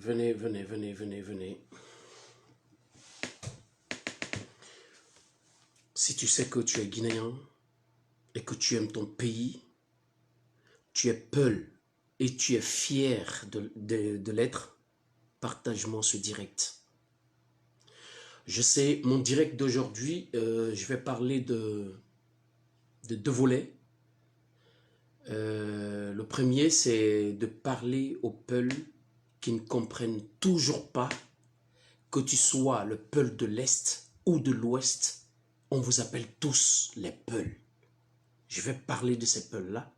Venez, venez, venez, venez, venez. Si tu sais que tu es guinéen et que tu aimes ton pays, tu es Peul et tu es fier de l'être, partage-moi ce direct. Je sais, mon direct d'aujourd'hui, je vais parler de deux volets. Le premier, c'est de parler aux Peuls qui ne comprennent toujours pas que tu sois le Peul de l'Est ou de l'Ouest, on vous appelle tous les Peuls. Je vais parler de ces Peuls-là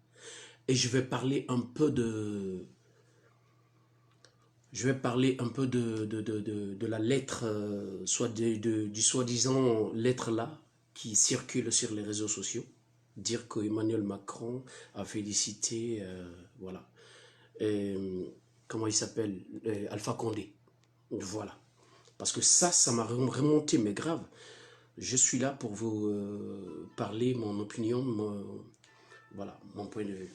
et je vais parler un peu de... Je vais parler un peu de la lettre, soit du soi-disant lettre là, qui circule sur les réseaux sociaux. Dire que Emmanuel Macron a félicité, voilà. Et, comment il s'appelle, Alpha Condé. Voilà. Parce que ça m'a remonté, mais grave. Je suis là pour vous parler mon opinion, voilà, mon point de vue.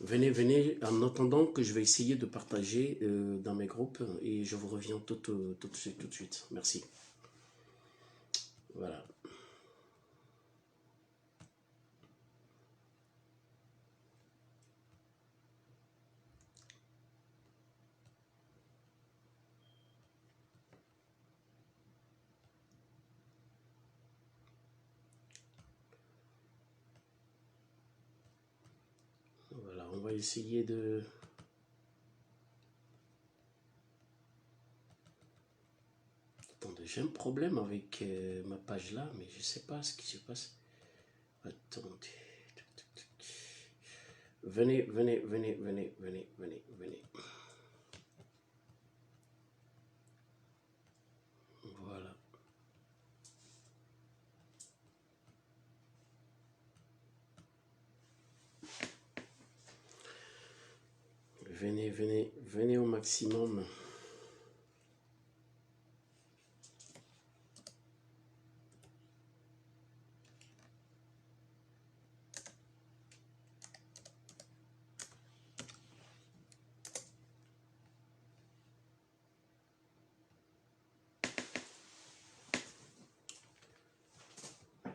Venez, venez, en attendant que je vais essayer de partager dans mes groupes et je vous reviens tout de suite. Merci. Voilà. Voilà, on va essayer de... Attendez, j'ai un problème avec ma page là, mais je ne sais pas ce qui se passe. Attendez. Venez, venez, venez, venez, venez, venez, venez. Voilà. Venez, venez, venez au maximum.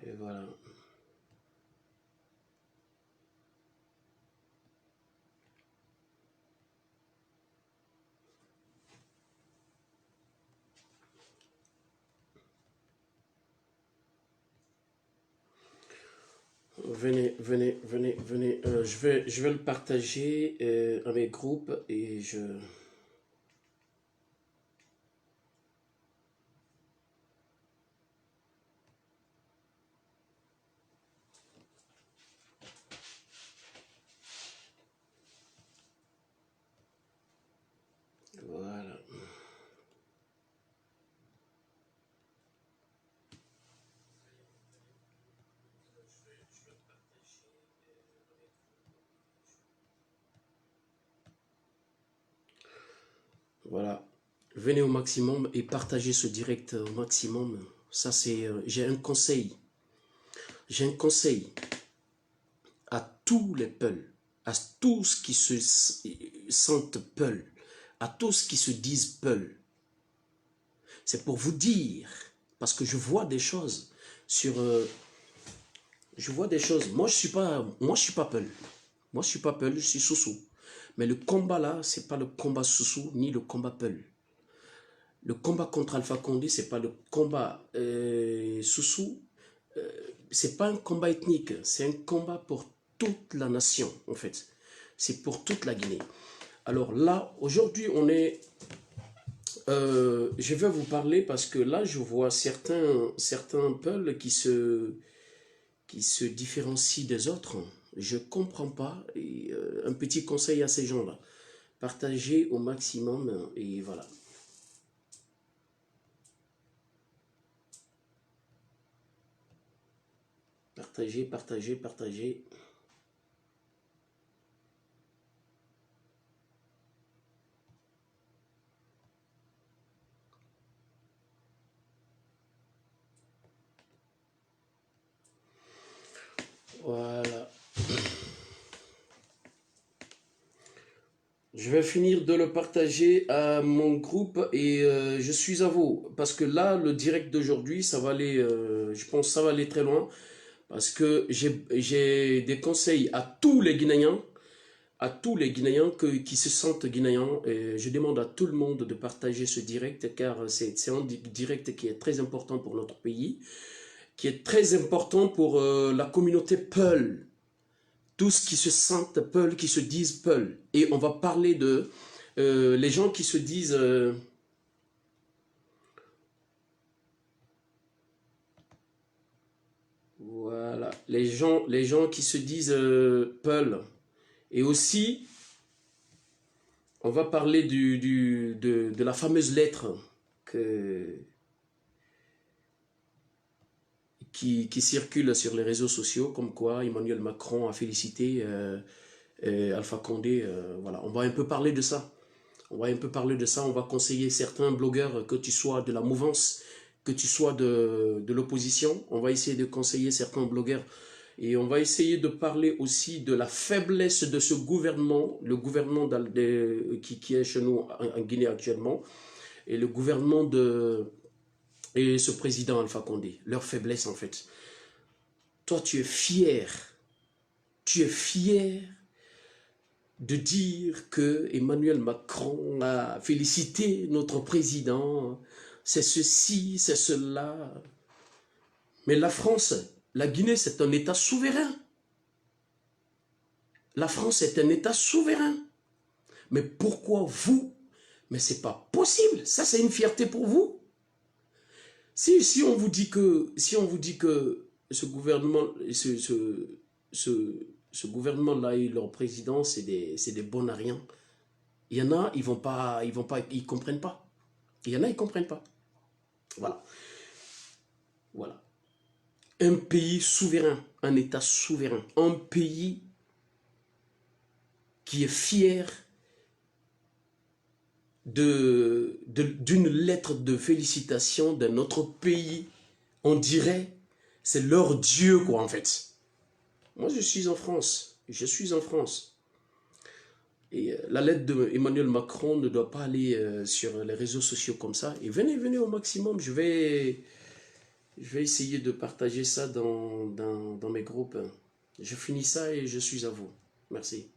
Et voilà. Venez, venez, venez, venez. Je vais le partager à mes groupes et je... Voilà. Voilà. Venez au maximum et partagez ce direct au maximum. Ça, c'est... j'ai un conseil. J'ai un conseil à tous les Peuls, à tous qui se sentent Peuls, à tous qui se disent Peuls. C'est pour vous dire, parce que je vois des choses sur... je vois des choses. Moi, je suis pas Peul. Moi, je suis pas Peul, je suis Soussou. Mais le combat là, c'est pas le combat Soussou ni le combat Peul. Le combat contre Alpha Condé, c'est pas le combat Soussou. C'est pas un combat ethnique. C'est un combat pour toute la nation, en fait. C'est pour toute la Guinée. Alors là, aujourd'hui, on est... je vais vous parler parce que là, je vois certains Peuls qui se différencient des autres. Je ne comprends pas. Et, un petit conseil à ces gens-là. Partagez au maximum et voilà. Partagez, partagez, partagez. Voilà. Je vais finir de le partager à mon groupe et je suis à vous. Parce que là, le direct d'aujourd'hui, ça va aller, je pense que ça va aller très loin. Parce que j'ai des conseils à tous les Guinéens qui se sentent Guinéens. Et je demande à tout le monde de partager ce direct car c'est un direct qui est très important pour notre pays, qui est très important pour la communauté Peul. Tous qui se sentent Peul, qui se disent Peul. Et on va parler de les gens qui se disent... voilà, les gens qui se disent Peul. Et aussi, on va parler de la fameuse lettre qui circule sur les réseaux sociaux, comme quoi Emmanuel Macron a félicité Alpha Condé. Voilà, on va un peu parler de ça. On va un peu parler de ça. On va conseiller certains blogueurs, que tu sois de la mouvance, que tu sois de l'opposition. On va essayer de conseiller certains blogueurs. Et on va essayer de parler aussi de la faiblesse de ce gouvernement, le gouvernement qui est chez nous en Guinée actuellement, et le gouvernement et ce président Alpha Condé, leur faiblesse en fait. Toi, tu es fier de dire que Emmanuel Macron a félicité notre président, c'est ceci, c'est cela. Mais la France, la Guinée, c'est un État souverain. La France est un État souverain. Mais pourquoi vous? Mais c'est pas possible. Ça, c'est une fierté pour vous. Si on vous dit que ce gouvernement, ce gouvernement-là et leur président, c'est des bons à rien. Il y en a, ils comprennent pas. Il y en a, ils comprennent pas. Voilà. Voilà. Un pays souverain, un État souverain, un pays qui est fier d'une lettre de félicitation d'un autre pays. On dirait, c'est leur Dieu, quoi, en fait. Moi, je suis en France. Je suis en France. Et la lettre d'Emmanuel Macron ne doit pas aller sur les réseaux sociaux comme ça. Et venez au maximum. Je vais essayer de partager ça dans mes groupes. Je finis ça et je suis à vous. Merci.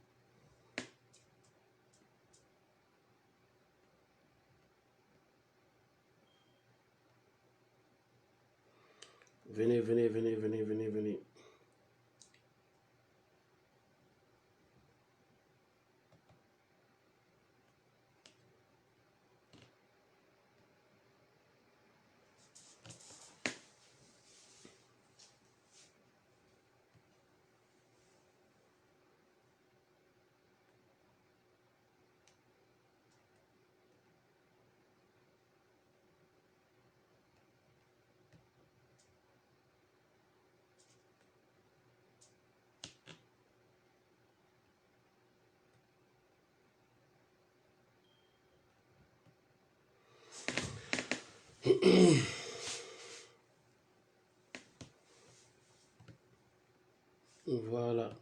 Venez. Voilà.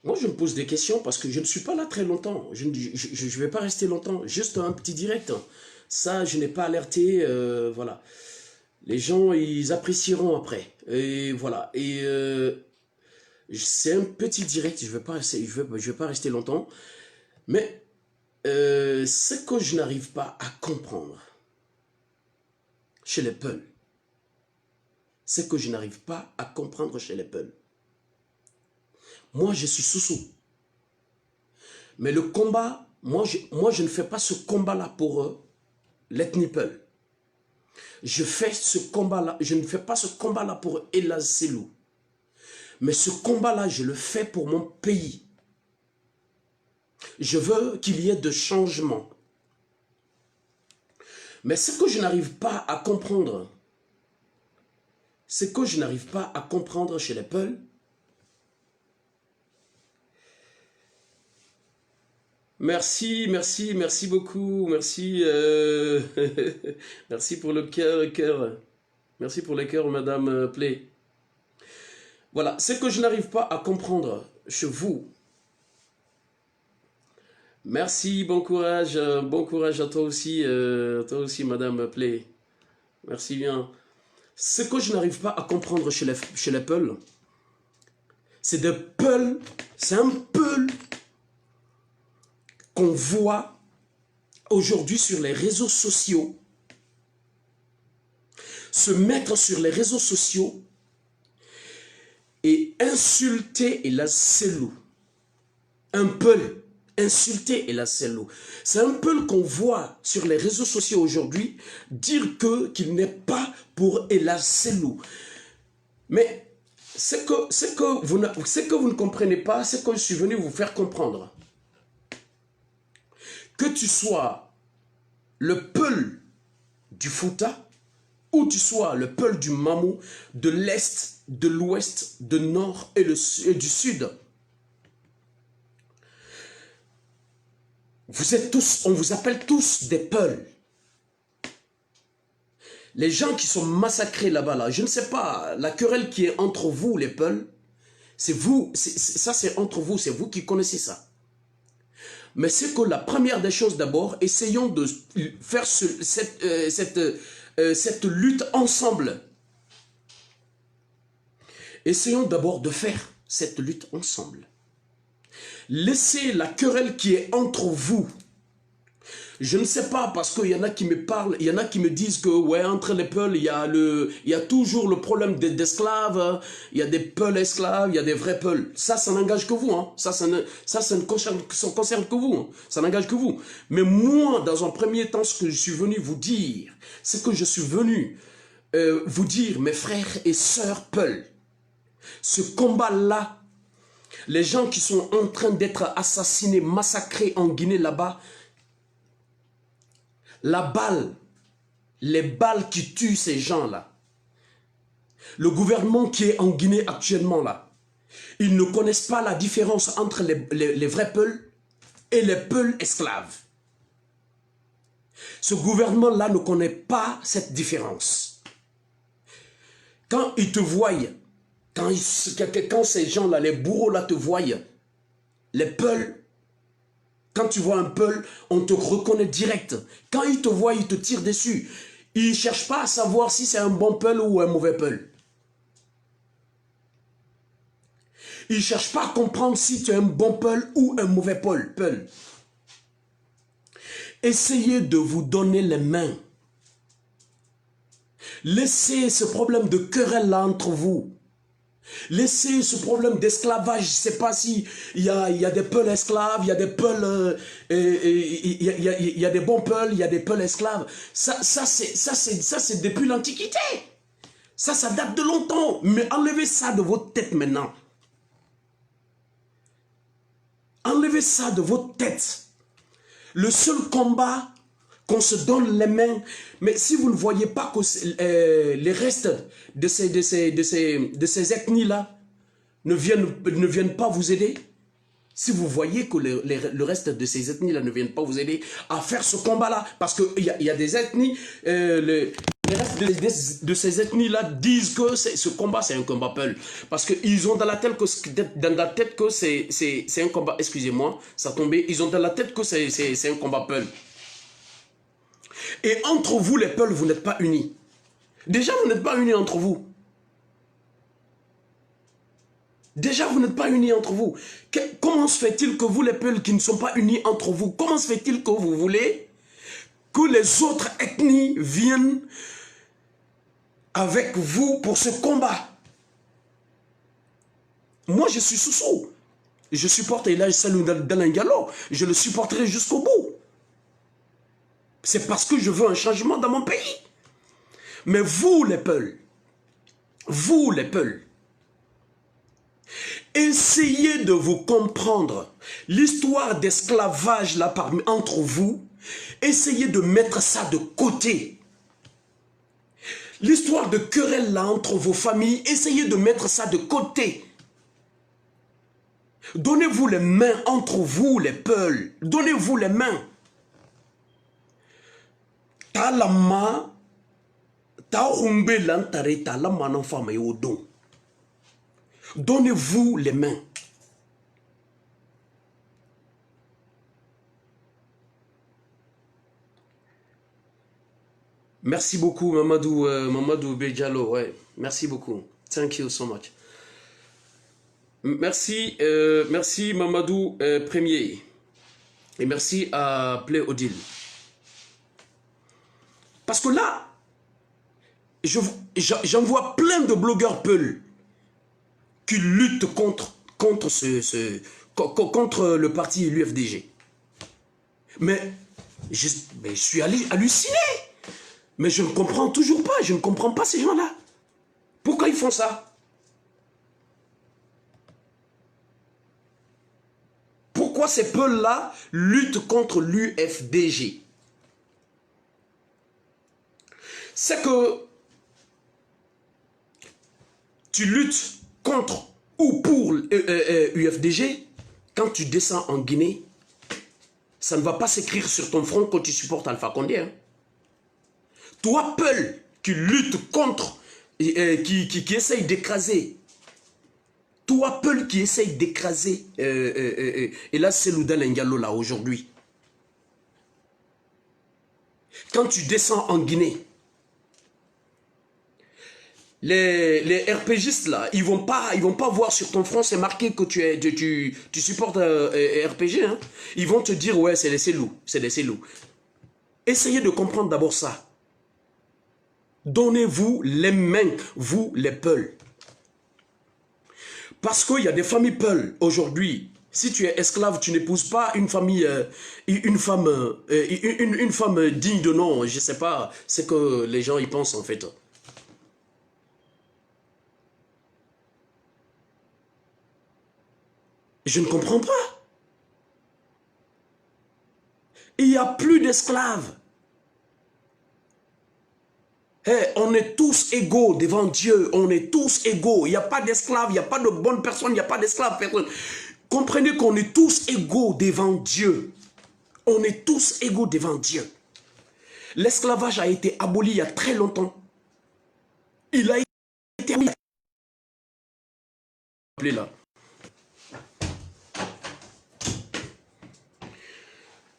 Moi, je me pose des questions parce que je ne suis pas là très longtemps. Je ne vais pas rester longtemps. Juste un petit direct. Ça, je n'ai pas alerté. Voilà. Les gens, ils apprécieront après. Et voilà. Et c'est un petit direct. Je vais pas rester longtemps. Mais ce que je n'arrive pas à comprendre chez les Peuls, ce que je n'arrive pas à comprendre chez les Peuls. Moi, je suis Soussou. Mais le combat, moi, je ne fais pas ce combat-là pour l'ethnie Peul. Je ne fais pas ce combat-là pour Elaz Selou. Mais ce combat-là, je le fais pour mon pays. Je veux qu'il y ait de changements. Mais ce que je n'arrive pas à comprendre, chez les Peuls, merci beaucoup, merci, merci pour le cœur, merci pour le cœur, Madame Play. Voilà, ce que je n'arrive pas à comprendre chez vous, Merci, bon courage à toi aussi, Madame Play. Merci bien. Ce que je n'arrive pas à comprendre chez les Peuls, c'est des Peuls, c'est un Peul qu'on voit aujourd'hui sur les réseaux sociaux, se mettre sur les réseaux sociaux et insulter et la selou. Un Peul insulter et la selou. C'est un Peul qu'on voit sur les réseaux sociaux aujourd'hui dire qu'il n'est pas pour Ella Selou. Mais ce que vous ne comprenez pas, c'est que je suis venu vous faire comprendre. Que tu sois le Peul du Fouta, ou tu sois le Peul du Mamou, de l'Est, de l'Ouest, de Nord et du Sud, vous êtes tous, on vous appelle tous des Peuls. Les gens qui sont massacrés là-bas, là, je ne sais pas, la querelle qui est entre vous, les Peuls, c'est vous, ça c'est entre vous, c'est vous qui connaissez ça. Mais c'est que la première des choses d'abord, essayons de faire cette lutte ensemble. Essayons d'abord de faire cette lutte ensemble. Laissez la querelle qui est entre vous. Je ne sais pas, parce qu'il y en a qui me parlent, il y en a qui me disent que, ouais, entre les Peuls, il y a toujours le problème d'esclaves, il y a des Peuls esclaves, il y a des vrais Peuls. Ça n'engage que vous, hein. Ça ne concerne que vous, hein. Ça n'engage que vous. Mais moi, dans un premier temps, ce que je suis venu vous dire, c'est que je suis venu vous dire, mes frères et sœurs Peuls, ce combat-là, les gens qui sont en train d'être assassinés, massacrés en Guinée là-bas, la balle, les balles qui tuent ces gens-là, le gouvernement qui est en Guinée actuellement là, ils ne connaissent pas la différence entre les vrais Peuls et les Peuls esclaves. Ce gouvernement-là ne connaît pas cette différence. Quand ils te voient, quand ces gens-là, les bourreaux-là te voient, les Peuls, quand tu vois un Peul, on te reconnaît direct. Quand ils te voient, ils te tirent dessus. Ils ne cherchent pas à savoir si c'est un bon Peul ou un mauvais Peul. Ils ne cherchent pas à comprendre si tu es un bon Peul ou un mauvais Peul. Essayez de vous donner les mains. Laissez ce problème de querelle là entre vous. Laissez ce problème d'esclavage, je ne sais pas si il y a des Peuls esclaves, il y a des Peuls, il y a des bons Peuls, il y a des Peuls esclaves. Ça c'est depuis l'Antiquité. Ça date de longtemps. Mais enlevez ça de votre tête maintenant. Enlevez ça de votre tête. Le seul combat qu'on se donne les mains, mais si vous ne voyez pas que les restes de ces ethnies-là ne viennent pas vous aider, si vous voyez que le reste de ces ethnies-là ne viennent pas vous aider à faire ce combat-là, parce qu'il y a des ethnies, les restes de ces ethnies-là disent que ce combat, c'est un combat Peul. Parce qu'ils ont dans la tête que c'est un combat, excusez-moi, ça tombait, ils ont dans la tête que c'est un combat Peul. Et entre vous, les Peuls, vous n'êtes pas unis. Déjà, vous n'êtes pas unis entre vous. Déjà, vous n'êtes pas unis entre vous. Comment se fait-il que vous, les Peuls, qui ne sont pas unis entre vous, comment se fait-il que vous voulez que les autres ethnies viennent avec vous pour ce combat? Moi, je suis Soussou. Je supporte Elhadji Salou Dalingalo. Je le supporterai jusqu'au bout. C'est parce que je veux un changement dans mon pays. Mais vous, les Peuls, essayez de vous comprendre. L'histoire d'esclavage là entre vous, essayez de mettre ça de côté. L'histoire de querelle là entre vos familles, essayez de mettre ça de côté. Donnez-vous les mains entre vous, les Peuls. Donnez-vous les mains. Talama, taoumbe lantare, talama n'enfant don. Donnez-vous les mains. Merci beaucoup, Mamadou, Mamadou Bejalo. Ouais, merci beaucoup. Thank you so much. Merci, merci Mamadou Premier. Et merci à Play Odile. Parce que là, j'en vois plein de blogueurs Peul qui luttent contre le parti l'UFDG. Mais je suis halluciné. Mais je ne comprends toujours pas. Je ne comprends pas ces gens-là. Pourquoi ils font ça? Pourquoi ces Peuls-là luttent contre l'UFDG? C'est que tu luttes contre ou pour UFDG, quand tu descends en Guinée, ça ne va pas s'écrire sur ton front que tu supportes Alpha Condé. Hein. Toi, Peul, qui lutte contre, qui essaye d'écraser, toi, Peul, qui essaye d'écraser, et là, c'est Louda Lengalo, là, aujourd'hui. Quand tu descends en Guinée, les RPGistes, là, ils vont pas voir sur ton front, c'est marqué que tu supportes RPG. Hein. Ils vont te dire, ouais, c'est des Célous. C'est des Célous. Essayez de comprendre d'abord ça. Donnez-vous les mains, vous, les Peuls. Parce qu'il y a des familles Peuls aujourd'hui. Si tu es esclave, tu n'épouses pas une famille, une femme digne de nom. Je ne sais pas ce que les gens y pensent en fait. Je ne comprends pas. Il n'y a plus d'esclaves. Hey, on est tous égaux devant Dieu. On est tous égaux. Il n'y a pas d'esclaves, il n'y a pas de bonnes personnes, il n'y a pas d'esclaves. Comprenez qu'on est tous égaux devant Dieu. On est tous égaux devant Dieu. L'esclavage a été aboli il y a très longtemps. Il a été aboli. Là.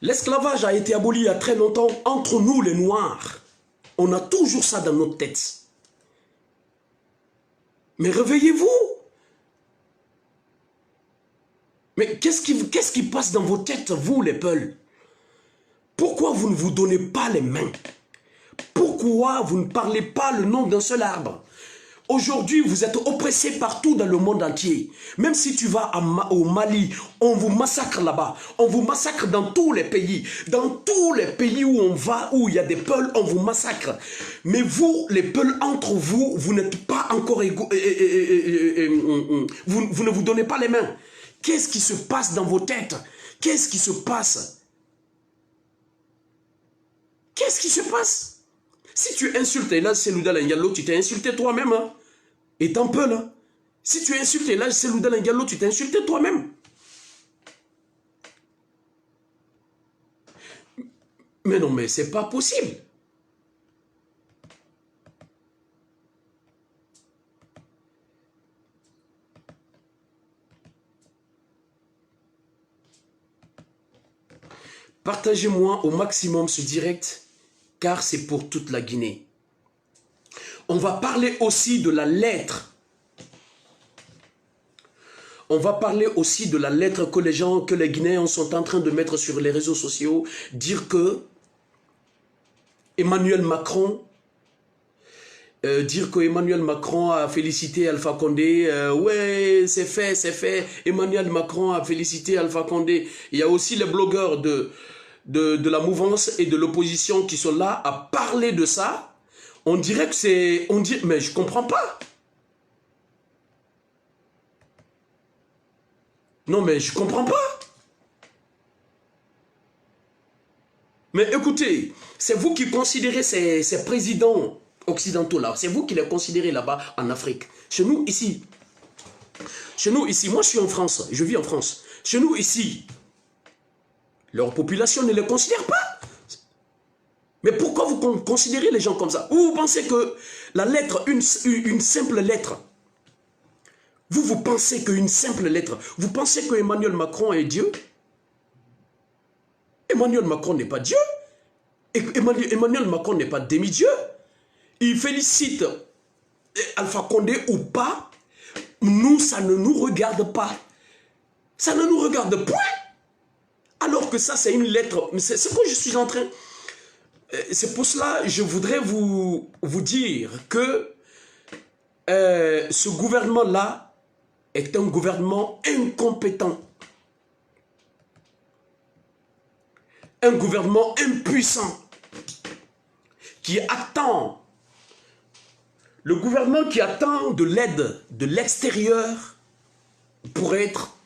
L'esclavage a été aboli il y a très longtemps entre nous les Noirs. On a toujours ça dans notre tête. Mais réveillez-vous. Mais qu'est-ce qui passe dans vos têtes, vous les Peuls? Pourquoi vous ne vous donnez pas les mains? Pourquoi vous ne parlez pas le nom d'un seul arbre? Aujourd'hui, vous êtes oppressés partout dans le monde entier. Même si tu vas au Mali, on vous massacre là-bas. On vous massacre dans tous les pays. Dans tous les pays où on va, où il y a des Peuls, on vous massacre. Mais vous, les Peuls, entre vous, vous n'êtes pas encore égaux. Vous ne vous donnez pas les mains. Qu'est-ce qui se passe dans vos têtes? Qu'est-ce qui se passe? Qu'est-ce qui se passe? Si tu insultes, et là c'est Louda Lengalo, tu t'es insulté toi-même. Hein? Étant peu là. Si tu insultes, et là c'est Louda Lengalo, tu t'es insulté toi-même. Mais non, mais c'est pas possible. Partagez-moi au maximum ce direct, car c'est pour toute la Guinée. On va parler aussi de la lettre. On va parler aussi de la lettre que les Guinéens sont en train de mettre sur les réseaux sociaux, dire que Emmanuel Macron a félicité Alpha Condé. Ouais, c'est fait. Emmanuel Macron a félicité Alpha Condé. Il y a aussi les blogueurs de la mouvance et de l'opposition qui sont là à parler de ça. On dirait que c'est... mais je comprends pas. Non, mais je comprends pas. Mais écoutez, c'est vous qui considérez ces présidents occidentaux là. C'est vous qui les considérez là-bas en Afrique. Chez nous, ici, moi je suis en France, je vis en France. Chez nous, ici, leur population ne les considère pas. Mais pourquoi vous considérez les gens comme ça? Ou vous pensez que la lettre, une simple lettre, vous pensez qu'une simple lettre, vous pensez que Emmanuel Macron est Dieu? Emmanuel Macron n'est pas Dieu. Emmanuel Macron n'est pas demi-dieu. Il félicite Alpha Condé ou pas. Nous, ça ne nous regarde pas. Ça ne nous regarde point. Alors que ça, c'est une lettre. C'est ce que je suis en train... C'est pour cela je voudrais vous dire que ce gouvernement-là est un gouvernement incompétent. Un gouvernement impuissant qui attend, le gouvernement qui attend de l'aide de l'extérieur pour être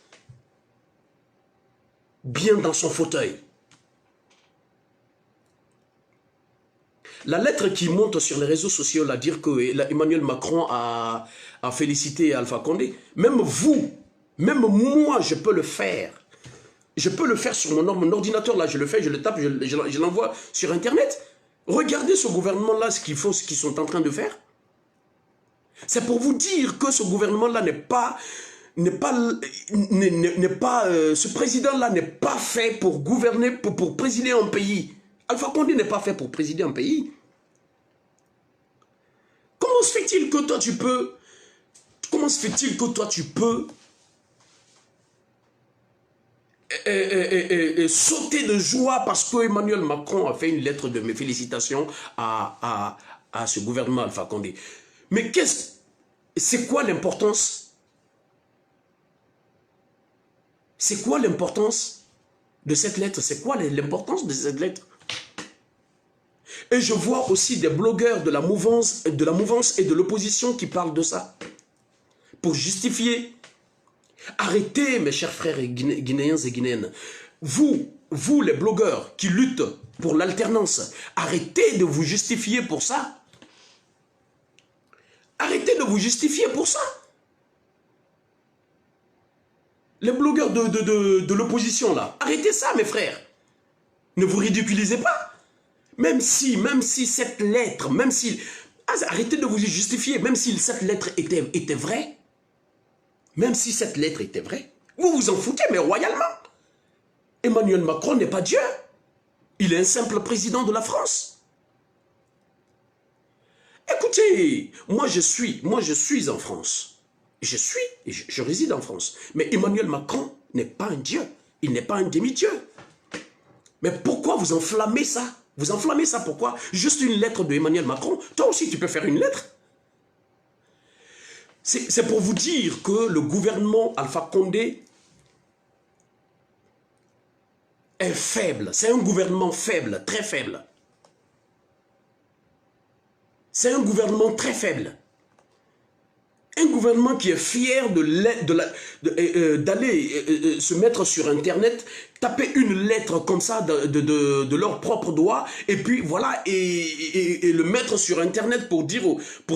bien dans son fauteuil. La lettre qui monte sur les réseaux sociaux, là, dire que Emmanuel Macron a félicité Alpha Condé, même vous, même moi, je peux le faire. Je peux le faire sur mon ordinateur, là, je le fais, je le tape, je l'envoie sur Internet. Regardez ce gouvernement-là, ce qu'ils font, ce qu'ils sont en train de faire. C'est pour vous dire que ce gouvernement-là ce président-là n'est pas fait pour gouverner, pour présider un pays. Alpha Condé n'est pas fait pour présider un pays. Comment se fait-il que toi tu peux... Comment se fait-il que toi tu peux... sauter de joie parce que Emmanuel Macron a fait une lettre de mes félicitations à ce gouvernement Alpha Condé. Mais c'est quoi l'importance? C'est quoi l'importance de cette lettre? C'est quoi l'importance de cette lettre? Et je vois aussi des blogueurs de la mouvance et de l'opposition qui parlent de ça. Pour justifier. Arrêtez, mes chers frères guinéens et guinéennes. Vous les blogueurs qui luttent pour l'alternance, arrêtez de vous justifier pour ça. Arrêtez de vous justifier pour ça. Les blogueurs de l'opposition, là, arrêtez ça, mes frères. Ne vous ridiculisez pas. Même si cette lettre, arrêtez de vous justifier, même si cette lettre était vraie, même si cette lettre était vraie, vous vous en foutez, mais royalement. Emmanuel Macron n'est pas Dieu. Il est un simple président de la France. Écoutez, moi je suis en France. Je réside en France. Mais Emmanuel Macron n'est pas un Dieu. Il n'est pas un demi-dieu. Mais pourquoi vous enflammez ça? Vous enflammez ça, pourquoi? Juste une lettre de Emmanuel Macron. Toi aussi, tu peux faire une lettre. C'est pour vous dire que le gouvernement Alpha Condé est faible. C'est un gouvernement faible, très faible. C'est un gouvernement très faible. Un gouvernement qui est fier d'aller se mettre sur Internet, taper une lettre comme ça de leurs propres doigts, et puis voilà, et le mettre sur Internet pour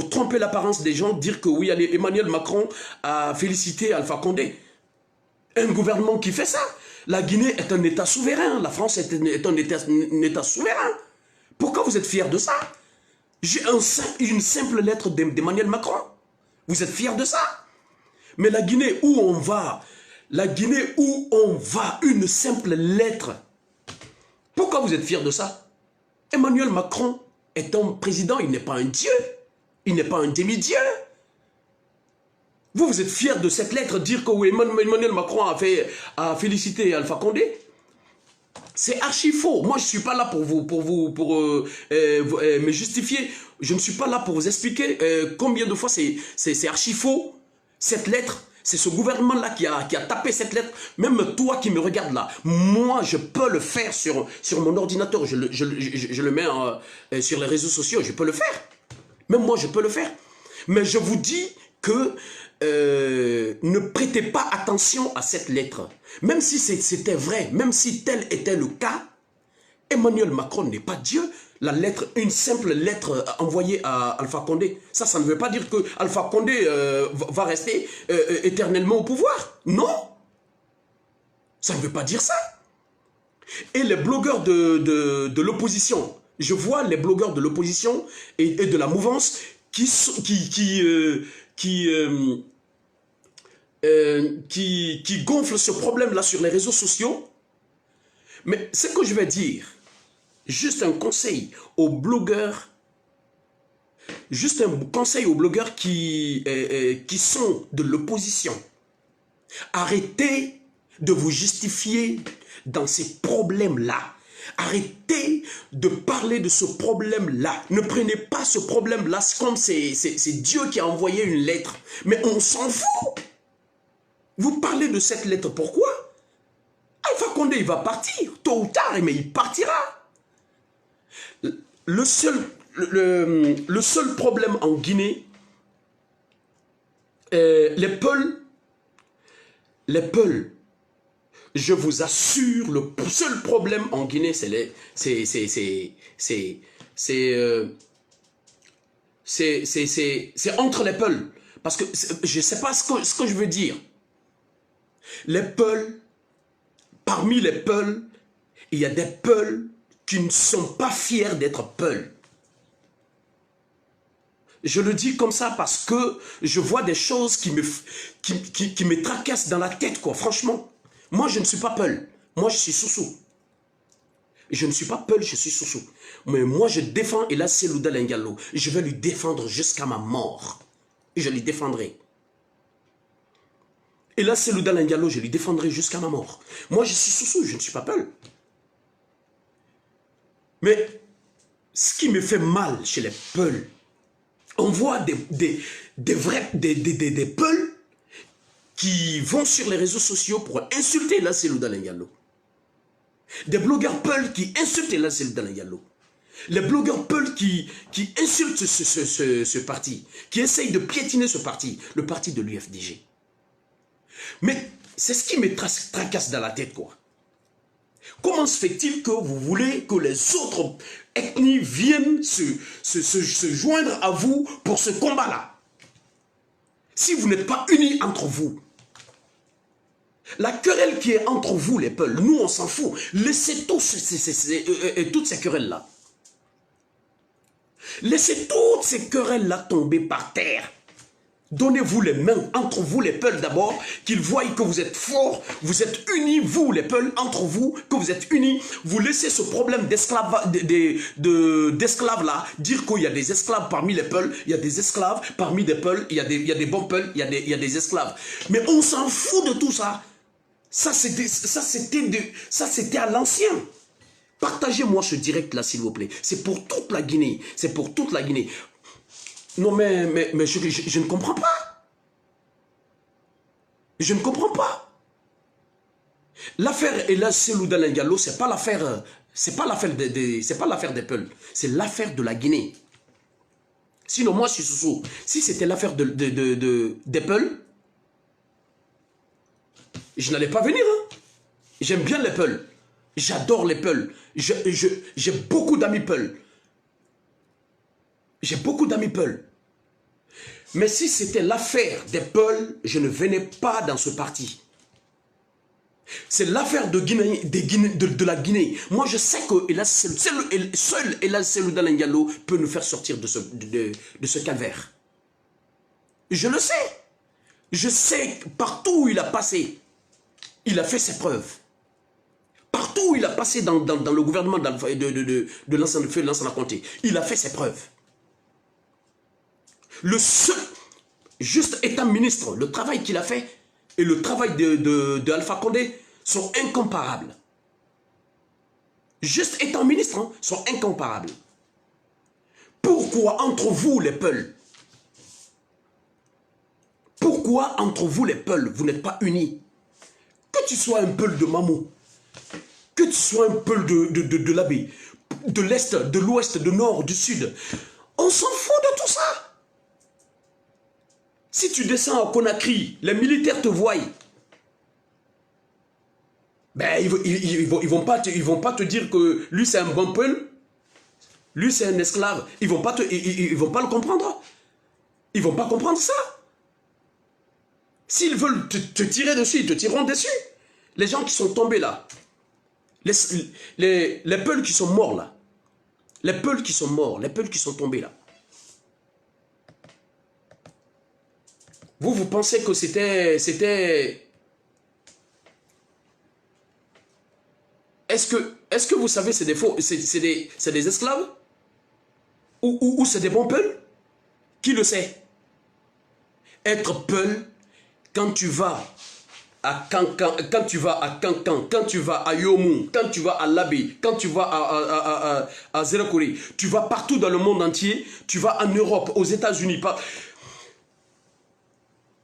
tromper l'apparence des gens, dire que oui, allez, Emmanuel Macron a félicité Alpha Condé. Un gouvernement qui fait ça. La Guinée est un État souverain, la France est un État souverain. Pourquoi vous êtes fiers de ça? J'ai une simple lettre d'Emmanuel Macron. Vous êtes fiers de ça? Mais la Guinée où on va, une simple lettre. Pourquoi vous êtes fiers de ça? Emmanuel Macron est un président, il n'est pas un dieu. Il n'est pas un demi-dieu. Vous êtes fiers de cette lettre, dire que oui, Emmanuel Macron a félicité Alpha Condé? C'est archi faux. Moi, je ne suis pas là pour me justifier. Je ne suis pas là pour vous expliquer combien de fois c'est archi faux. Cette lettre, c'est ce gouvernement-là qui a tapé cette lettre. Même toi qui me regardes là, moi, je peux le faire sur mon ordinateur. Je le mets sur les réseaux sociaux. Je peux le faire. Même moi, je peux le faire. Mais je vous dis que ne prêtez pas attention à cette lettre. Même si c'était vrai, même si tel était le cas, Emmanuel Macron n'est pas Dieu. La lettre, une simple lettre envoyée à Alpha Condé, ça ne veut pas dire que Alpha Condé va rester éternellement au pouvoir. Non. Ça ne veut pas dire ça. Et les blogueurs de l'opposition, je vois les blogueurs de l'opposition et de la mouvance qui gonflent ce problème-là sur les réseaux sociaux. Mais ce que je vais dire, juste un conseil aux blogueurs, juste un conseil aux blogueurs qui sont de l'opposition. Arrêtez de vous justifier dans ces problèmes-là. Arrêtez de parler de ce problème-là. Ne prenez pas ce problème-là comme c'est Dieu qui a envoyé une lettre. Mais on s'en fout. Vous parlez de cette lettre, pourquoi? Alpha Condé, il va partir, tôt ou tard, mais il partira. Le seul problème en Guinée, les Peuls, je vous assure, le seul problème en Guinée, c'est entre les Peuls. Parce que je ne sais pas ce que je veux dire. Les Peuls, parmi les Peuls, il y a des Peuls qui ne sont pas fiers d'être Peuls. Je le dis comme ça parce que je vois des choses qui me tracassent dans la tête, quoi, franchement. Moi, je ne suis pas Peul. Moi, je suis Soussou. Je ne suis pas Peul, je suis Soussou. Mais moi, je défends Ella Selouda Lengalo. Je vais lui défendre jusqu'à ma mort. Je lui défendrai. Ella Selouda Lengalo, je lui défendrai jusqu'à ma mort. Moi, je suis Soussou, je ne suis pas Peul. Mais ce qui me fait mal chez les Peuls, on voit des Peuls qui vont sur les réseaux sociaux pour insulter la Selouda Lengalo. Des blogueurs Peuls qui insultent la Selouda Lengalo. Les blogueurs Peuls qui insultent ce parti, qui essayent de piétiner ce parti, le parti de l'UFDG. Mais c'est ce qui me tracasse dans la tête, quoi. Comment se fait-il que vous voulez que les autres ethnies viennent se joindre à vous pour ce combat-là? Si vous n'êtes pas unis entre vous, la querelle qui est entre vous, les Peuls, nous on s'en fout. Laissez toutes ces querelles-là. Laissez toutes ces querelles-là tomber par terre. Donnez-vous les mains entre vous, les Peuls d'abord, qu'ils voient que vous êtes forts, vous êtes unis, vous, les Peuls, entre vous, que vous êtes unis. Vous laissez ce problème d'esclaves là, dire qu'il y a des esclaves parmi les Peuls, il y a des esclaves parmi des Peuls, il y a des bons Peuls, il y a des esclaves. Mais on s'en fout de tout ça. Ça, c'était à l'ancien. Partagez-moi ce direct-là, s'il vous plaît. C'est pour toute la Guinée. C'est pour toute la Guinée. Non, mais je ne comprends pas. Je ne comprends pas. L'affaire Ella Selouda Lengalo, c'est pas l'affaire des Peuls. C'est l'affaire de la Guinée. Sinon, moi, je suis Soussou. Si c'était l'affaire des Peuls, je n'allais pas venir. Hein. J'aime bien les Peuls. J'adore les Peuls. J'ai beaucoup d'amis Peuls. J'ai beaucoup d'amis Peuls. Mais si c'était l'affaire des Peuls, je ne venais pas dans ce parti. C'est l'affaire de la Guinée. Moi, je sais que seul Ella Selouda Lengalo peut nous faire sortir de ce calvaire. Je le sais. Je sais partout où il a passé, il a fait ses preuves. Partout où il a passé dans le gouvernement de l'ancien feu de l'ancien Conté, il a fait ses preuves. Le seul, juste étant ministre, le travail qu'il a fait et le travail de Alpha Condé sont incomparables. Juste étant ministre, hein, sont incomparables. Pourquoi entre vous les Peuls? Pourquoi entre vous les Peuls, vous n'êtes pas unis? Que tu sois un Peul de Mamou, que tu sois un Peul de l'Abbé, de l'Est, de l'Ouest, du Nord, du Sud, on s'en fout de tout ça. Si tu descends à Conakry, les militaires te voient. Ben, ils vont pas te dire que lui c'est un bon Peul, lui c'est un esclave. Ils vont pas le comprendre. Ils vont pas comprendre ça. S'ils veulent te tirer dessus, ils te tireront dessus. Les gens qui sont tombés là, les Peuls qui sont morts là, les Peuls qui sont morts, les Peuls qui sont tombés là. Vous pensez que c'était... Est-ce Est-ce que vous savez, c'est des faux, c'est des esclaves? Ou c'est des bons peuls? Qui le sait? Être peul, quand tu vas à Cancan, quand tu vas à Cancan, quand tu vas à Yomu, quand tu vas à Labé, quand tu vas à Zérakori, tu vas partout dans le monde entier, tu vas en Europe, aux États-Unis,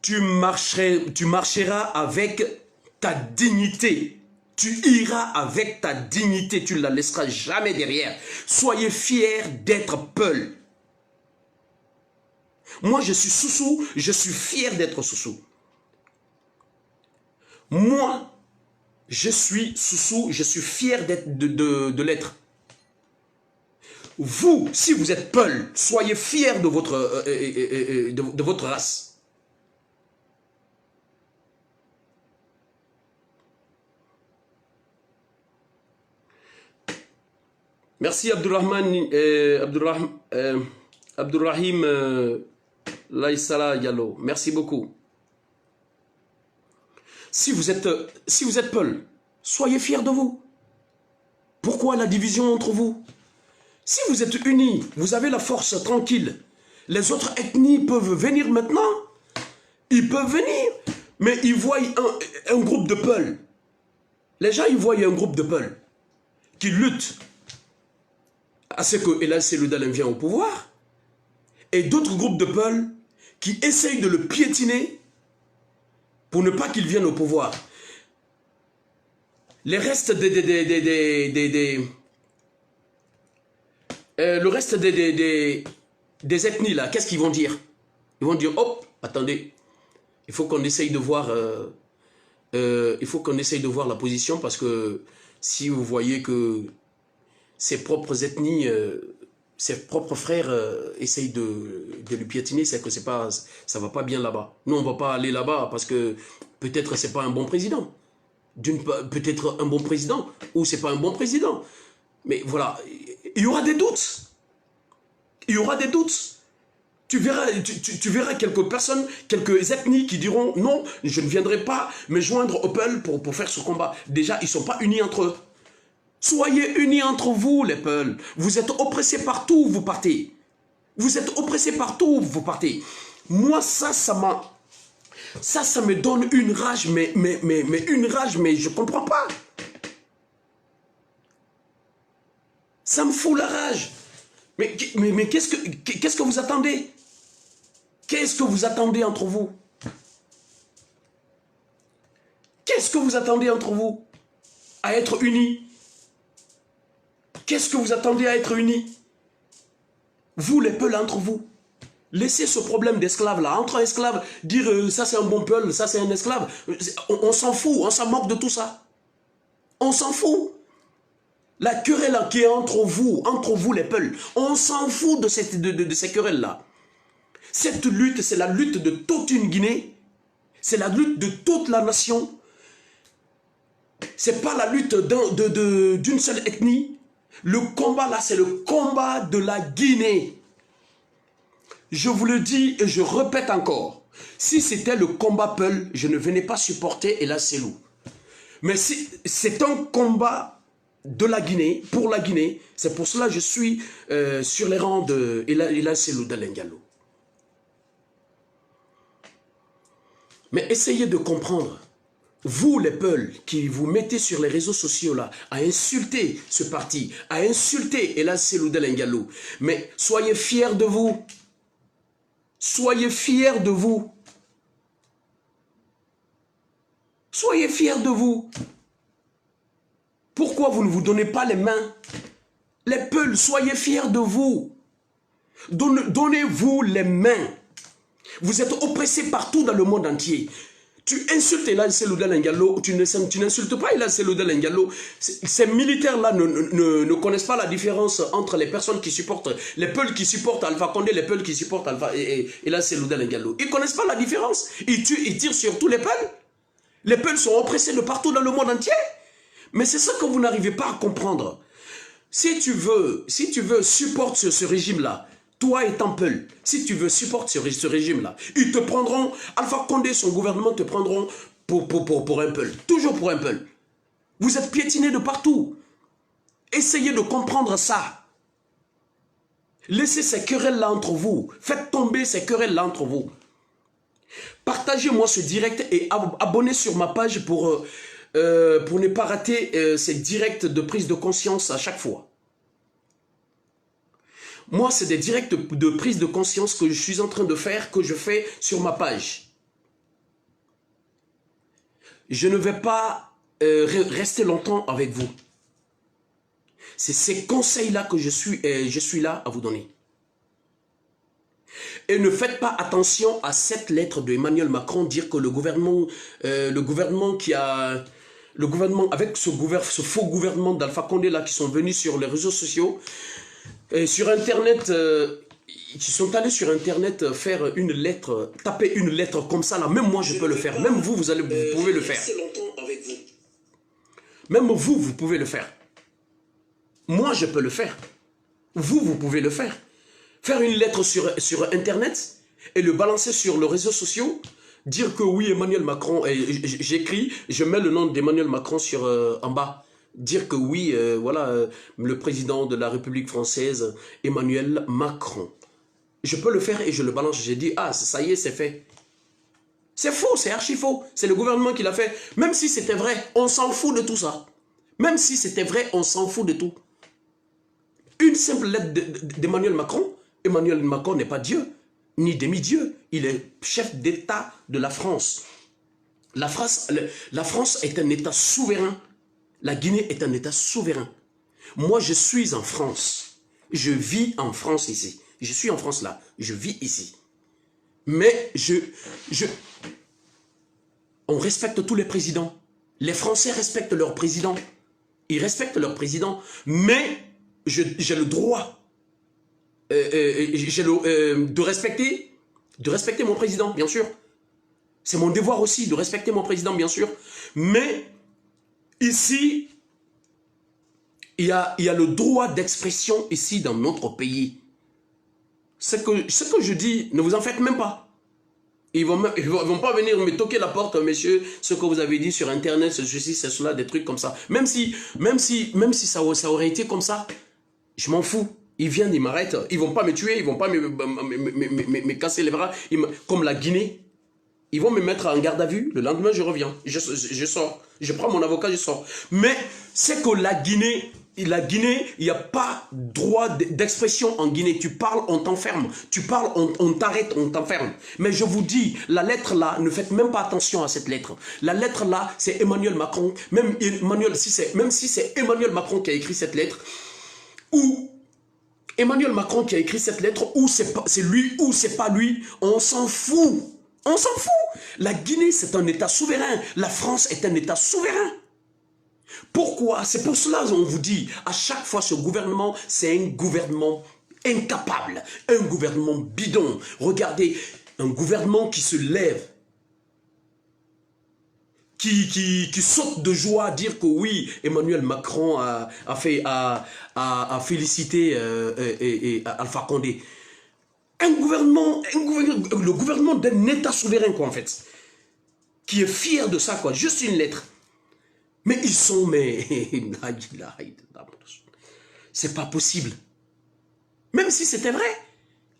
tu marcheras avec ta dignité. Tu iras avec ta dignité, tu ne la laisseras jamais derrière. Soyez fiers d'être peul. Moi, je suis Soussou, je suis fier d'être Soussou. Moi, je suis Soussou, je suis fier de l'être. Vous, si vous êtes peul, soyez fiers de votre race. Merci Abdurrahim Laïsala Diallo. Merci beaucoup. Si vous êtes peul, soyez fiers de vous. Pourquoi la division entre vous? Si vous êtes unis, vous avez la force tranquille. Les autres ethnies peuvent venir maintenant. Ils peuvent venir. Mais ils voient un groupe de peuls. Les gens, ils voient un groupe de peuls qui luttent à ce que Elhadj Selouda vienne au pouvoir. Et d'autres groupes de peuls qui essayent de le piétiner pour ne pas qu'il vienne au pouvoir. Les restes le reste des ethnies là, qu'est-ce qu'ils vont dire? Ils vont dire, hop, attendez, il faut qu'on essaye de voir, la position, parce que si vous voyez que ses propres ethnies, ses propres frères essayent de lui piétiner, c'est que ça va pas bien là-bas. Nous, on va pas aller là-bas parce que peut-être c'est pas un bon président. Peut-être un bon président, ou c'est pas un bon président. Mais voilà, il y aura des doutes. Il y aura des doutes. Tu verras quelques personnes, quelques ethnies qui diront non, je ne viendrai pas me joindre au peuple pour faire ce combat. Déjà, ils ne sont pas unis entre eux. Soyez unis entre vous, les Peuls. Vous êtes oppressés partout où vous partez. Vous êtes oppressés partout où vous partez. Moi, ça me donne une rage, mais une rage, mais je ne comprends pas. Ça me fout la rage. Mais qu'est-ce que vous attendez? Qu'est-ce que vous attendez entre vous? Qu'est-ce que vous attendez entre vous? À être unis? Qu'est-ce que vous attendez à être unis? Vous, les Peuls, entre vous. Laissez ce problème d'esclaves là, entre esclaves, dire ça c'est un bon Peul, ça c'est un esclave. On s'en fout, on s'en moque de tout ça. On s'en fout. La querelle qui est entre vous les Peuls, on s'en fout de ces querelles-là. Cette lutte, c'est la lutte de toute une Guinée, c'est la lutte de toute la nation. C'est pas la lutte d'une seule ethnie. Le combat là, c'est le combat de la Guinée. Je vous le dis et je répète encore, si c'était le combat Peul, je ne venais pas supporter Elhadj Selou. Mais si c'est un combat de la Guinée, pour la Guinée, c'est pour cela que je suis sur les rangs de Elhadj Selouda Diallo. Mais essayez de comprendre, vous les Peuls qui vous mettez sur les réseaux sociaux là, à insulter ce parti, à insulter Elhadj Selouda Diallo, mais soyez fiers de vous. Soyez fiers de vous. Soyez fiers de vous. Pourquoi vous ne vous donnez pas les mains? Les Peuls, soyez fiers de vous. Donnez-vous les mains. Vous êtes oppressés partout dans le monde entier. Tu insultes Elhadj Selouda Diallo, tu n'insultes pas Elhadj Selouda Diallo. Ces militaires-là ne connaissent pas la différence entre les personnes qui supportent, les Peuls qui supportent Alpha Condé, les Peuls qui supportent Elhadj Selouda Diallo. Ils ne connaissent pas la différence. Ils tirent sur tous les Peuls. Les Peuls sont oppressés de partout dans le monde entier. Mais c'est ça que vous n'arrivez pas à comprendre. Si tu veux supporter ce régime-là, toi étant Peul, si tu veux supporter ce régime-là, ils te prendront, Alpha Condé, son gouvernement te prendront pour un Peul. Toujours pour un Peul. Vous êtes piétinés de partout. Essayez de comprendre ça. Laissez ces querelles-là entre vous. Faites tomber ces querelles-là entre vous. Partagez-moi ce direct et abonnez sur ma page pour ne pas rater ces directs de prise de conscience à chaque fois. Moi, c'est des directs de prise de conscience que je suis en train de faire, que je fais sur ma page. Je ne vais pas rester longtemps avec vous. C'est ces conseils-là que je suis là à vous donner. Et ne faites pas attention à cette lettre de Emmanuel Macron dire que le gouvernement avec ce faux gouvernement d'Alpha Condé là qui sont venus sur les réseaux sociaux, sur Internet, ils sont allés sur Internet faire une lettre, taper une lettre comme ça là. Même moi je peux le faire. Même vous, vous pouvez le faire. Même vous, vous pouvez le faire. Moi je peux le faire. Vous pouvez le faire. Faire une lettre sur Internet et le balancer sur les réseaux sociaux, dire que oui, Emmanuel Macron, j'écris, je mets le nom d'Emmanuel Macron en bas, dire que oui, voilà, le président de la République française, Emmanuel Macron. Je peux le faire et je le balance, j'ai dit, ah, ça y est, c'est fait. C'est faux, c'est archi faux, c'est le gouvernement qui l'a fait. Même si c'était vrai, on s'en fout de tout ça. Même si c'était vrai, on s'en fout de tout. Une simple lettre d'Emmanuel Macron. Emmanuel Macron n'est pas Dieu, ni demi-dieu. Il est chef d'État de la France. La France est un État souverain. La Guinée est un État souverain. Moi, je suis en France. Je vis en France ici. Je suis en France là. Je vis ici. Mais on respecte tous les présidents. Les Français respectent leurs présidents. Ils respectent leurs présidents. Mais j'ai le droit de respecter mon président, bien sûr. C'est mon devoir aussi de respecter mon président, bien sûr. Mais ici, il y a le droit d'expression ici dans notre pays. Ce que je dis, ne vous en faites même pas. Ils vont pas venir me toquer la porte, monsieur, ce que vous avez dit sur Internet, ceci, c'est cela, des trucs comme ça. Même si ça aurait été comme ça, je m'en fous. Ils viennent, ils m'arrêtent. Ils ne vont pas me tuer, ils ne vont pas me casser les bras. Comme la Guinée. Ils vont me mettre en garde à vue. Le lendemain, je reviens. Je sors. Je prends mon avocat, je sors. Mais c'est que la Guinée, il n'y a pas droit d'expression en Guinée. Tu parles, on t'enferme. Tu parles, on t'arrête, on t'enferme. Mais je vous dis, la lettre là, ne faites même pas attention à cette lettre. La lettre là, c'est Emmanuel Macron. Même si c'est Emmanuel Macron qui a écrit cette lettre, ou Emmanuel Macron qui a écrit cette lettre, ou c'est lui ou c'est pas lui, on s'en fout. On s'en fout. La Guinée, c'est un État souverain. La France est un État souverain. Pourquoi? C'est pour cela qu'on vous dit, à chaque fois, ce gouvernement, c'est un gouvernement incapable, un gouvernement bidon. Regardez, un gouvernement qui se lève, qui saute de joie à dire que oui, Emmanuel Macron a félicité Alpha Condé. Le gouvernement d'un État souverain, quoi, en fait, qui est fier de ça, quoi, juste une lettre. Mais ils sont, c'est pas possible. Même si c'était vrai,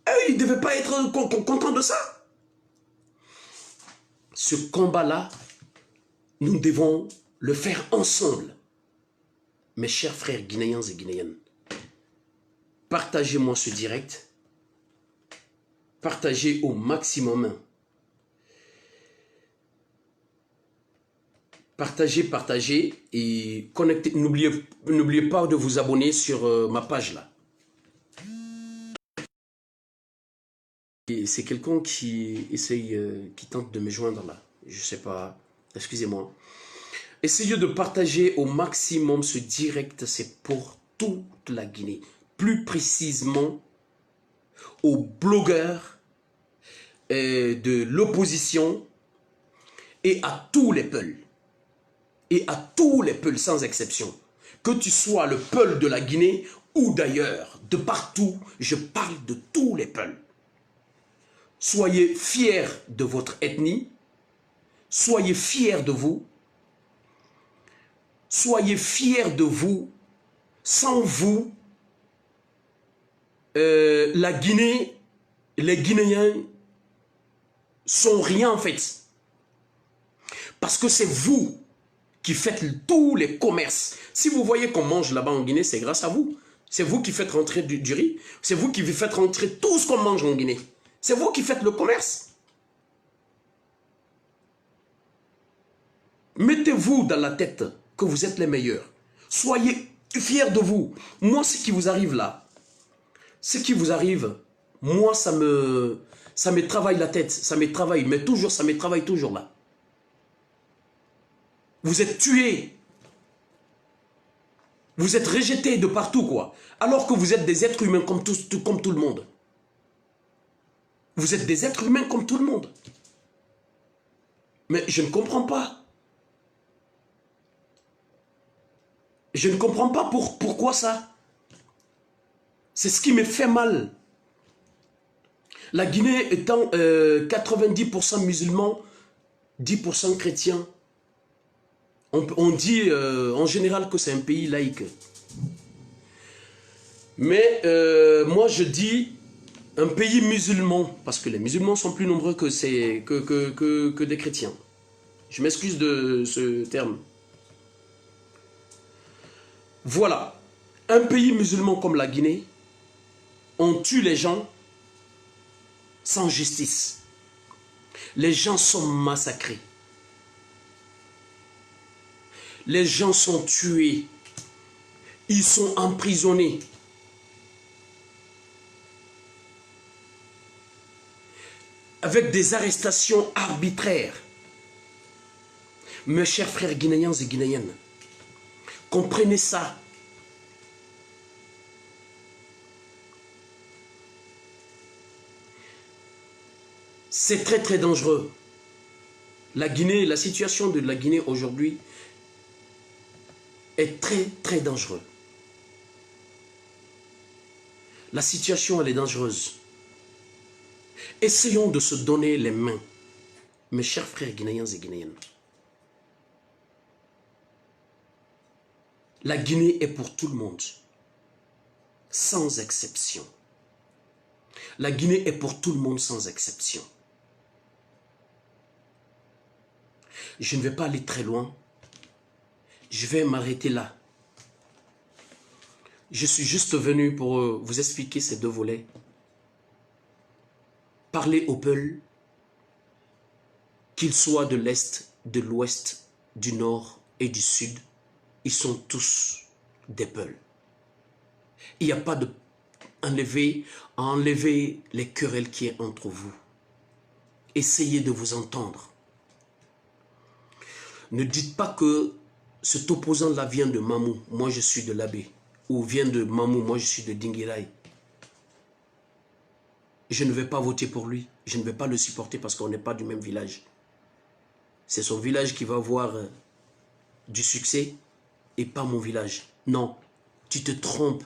eux, ils ne devaient pas être contents de ça. Ce combat-là, nous devons le faire ensemble. Mes chers frères guinéens et guinéennes, partagez-moi ce direct. Partagez au maximum. Partagez et connectez. N'oubliez pas de vous abonner sur ma page là. C'est quelqu'un qui qui tente de me joindre là. Je sais pas. Excusez-moi. Essayez de partager au maximum ce direct. C'est pour toute la Guinée. Plus précisément aux blogueurs de l'opposition et à tous les peuples. Et à tous les peuples sans exception. Que tu sois le peuple de la Guinée ou d'ailleurs, de partout, je parle de tous les peuples. Soyez fiers de votre ethnie. Soyez fiers de vous. Soyez fiers de vous Sans vous, la Guinée, les Guinéens sont rien en fait. Parce que c'est vous qui faites tous les commerces. Si vous voyez qu'on mange là-bas en Guinée, c'est grâce à vous. C'est vous qui faites rentrer du riz. C'est vous qui faites rentrer tout ce qu'on mange en Guinée. C'est vous qui faites le commerce. Mettez-vous dans la tête que vous êtes les meilleurs. Soyez fiers de vous. Moi, ce qui vous arrive là, ce qui vous arrive, moi, ça me travaille la tête. Ça me travaille, mais toujours, ça me travaille toujours là. Vous êtes tués. Vous êtes rejetés de partout, quoi. Alors que vous êtes des êtres humains comme tout le monde. Vous êtes des êtres humains comme tout le monde. Mais je ne comprends pas. Je ne comprends pas pourquoi ça. C'est ce qui me fait mal. La Guinée étant 90% musulmans, 10% chrétiens. On dit en général que c'est un pays laïque. Mais moi je dis un pays musulman, parce que les musulmans sont plus nombreux que des chrétiens. Je m'excuse de ce terme. Voilà. Un pays musulman comme la Guinée, on tue les gens sans justice. Les gens sont massacrés. Les gens sont tués. Ils sont emprisonnés. Avec des arrestations arbitraires. Mes chers frères guinéens et guinéennes, comprenez ça. C'est très très dangereux. La Guinée, la situation de la Guinée aujourd'hui est très très dangereuse. La situation elle est dangereuse. Essayons de se donner les mains, mes chers frères guinéens et guinéennes. La Guinée est pour tout le monde, sans exception. La Guinée est pour tout le monde sans exception. Je ne vais pas aller très loin. Je vais m'arrêter là. Je suis juste venu pour vous expliquer ces deux volets. Parler aux Peuls, qu'ils soient de l'Est, de l'Ouest, du Nord et du Sud, ils sont tous des Peuls. Il n'y a pas de enlever les querelles qui est entre vous. Essayez de vous entendre. Ne dites pas que cet opposant-là vient de Mamou, moi je suis de Labé. Ou vient de Mamou, moi je suis de Dinguiraï. Je ne vais pas voter pour lui. Je ne vais pas le supporter parce qu'on n'est pas du même village. C'est son village qui va avoir du succès et pas mon village. Non, tu te trompes.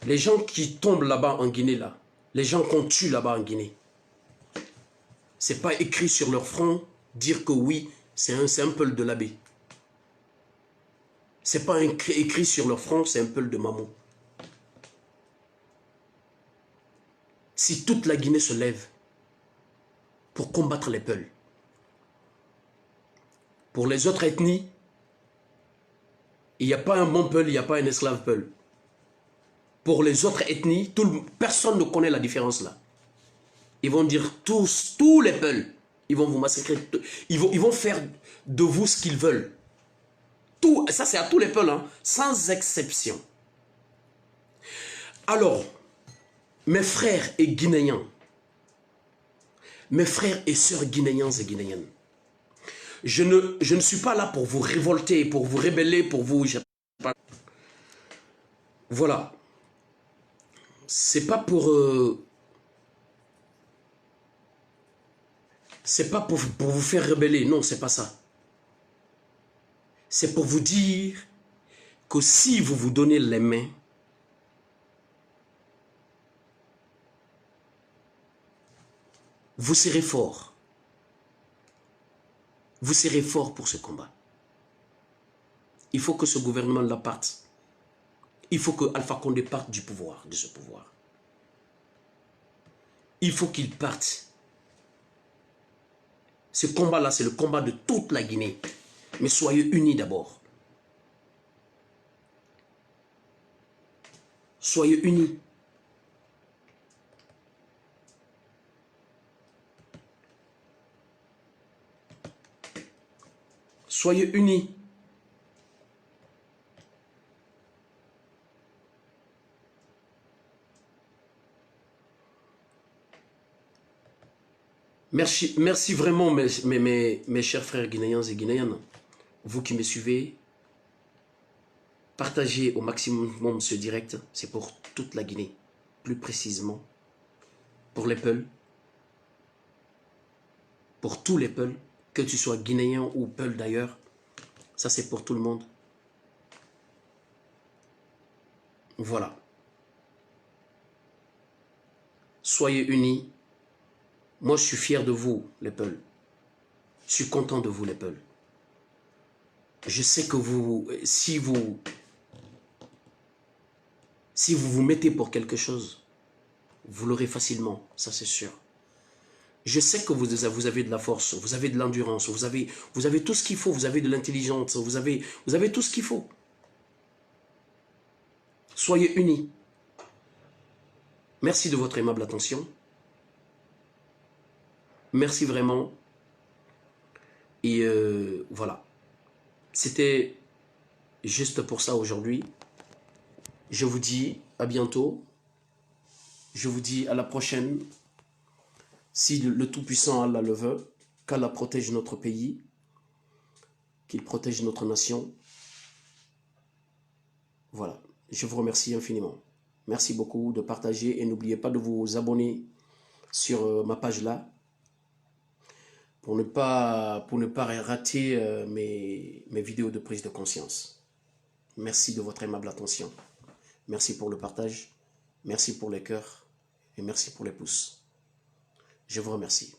Les gens qui tombent là-bas en Guinée, là, les gens qu'on tue là-bas en Guinée, c'est pas écrit sur leur front dire que oui, c'est un Peul de Labé. C'est pas écrit sur leur front, c'est un Peul de Mamou. Si toute la Guinée se lève pour combattre les Peuls, pour les autres ethnies, il n'y a pas un bon Peul, il n'y a pas un esclave Peul. Pour les autres ethnies, personne ne connaît la différence là. Ils vont dire tous les Peuls, ils vont vous massacrer, ils vont faire de vous ce qu'ils veulent. Tout, ça c'est à tous les Peuls, hein, sans exception. Alors, mes frères et guinéens, mes frères et sœurs guinéens et guinéennes, je ne suis pas là pour vous révolter, pour vous rébeller, pour vous... Voilà. C'est pas pour... c'est pas pour vous faire rebeller, non, c'est pas ça. C'est pour vous dire que si vous vous donnez les mains, vous serez fort. Vous serez fort pour ce combat. Il faut que ce gouvernement-là parte. Il faut que Alpha Condé parte du pouvoir, de ce pouvoir. Il faut qu'il parte. Ce combat-là, c'est le combat de toute la Guinée. Mais soyez unis d'abord. Soyez unis. Soyez unis. Merci vraiment mes chers frères guinéens et guinéennes. Vous qui me suivez, partagez au maximum ce direct. C'est pour toute la Guinée. Plus précisément, pour les Peuls. Pour tous les Peuls. Que tu sois guinéen ou Peul d'ailleurs. Ça c'est pour tout le monde. Voilà. Soyez unis. Moi, je suis fier de vous, les Peuls. Je suis content de vous, les Peuls. Je sais que vous, si vous vous mettez pour quelque chose, vous l'aurez facilement, ça c'est sûr. Je sais que vous avez de la force, vous avez de l'endurance, vous avez tout ce qu'il faut, vous avez de l'intelligence, vous avez tout ce qu'il faut. Soyez unis. Merci de votre aimable attention. Merci vraiment. Et voilà. C'était juste pour ça aujourd'hui. Je vous dis à bientôt. Je vous dis à la prochaine. Si le Tout-Puissant Allah le veut, qu'Allah protège notre pays, qu'il protège notre nation. Voilà. Je vous remercie infiniment. Merci beaucoup de partager et n'oubliez pas de vous abonner sur ma page là pour ne pas rater mes vidéos de prise de conscience. Merci de votre aimable attention. Merci pour le partage. Merci pour les cœurs et merci pour les pouces. Je vous remercie.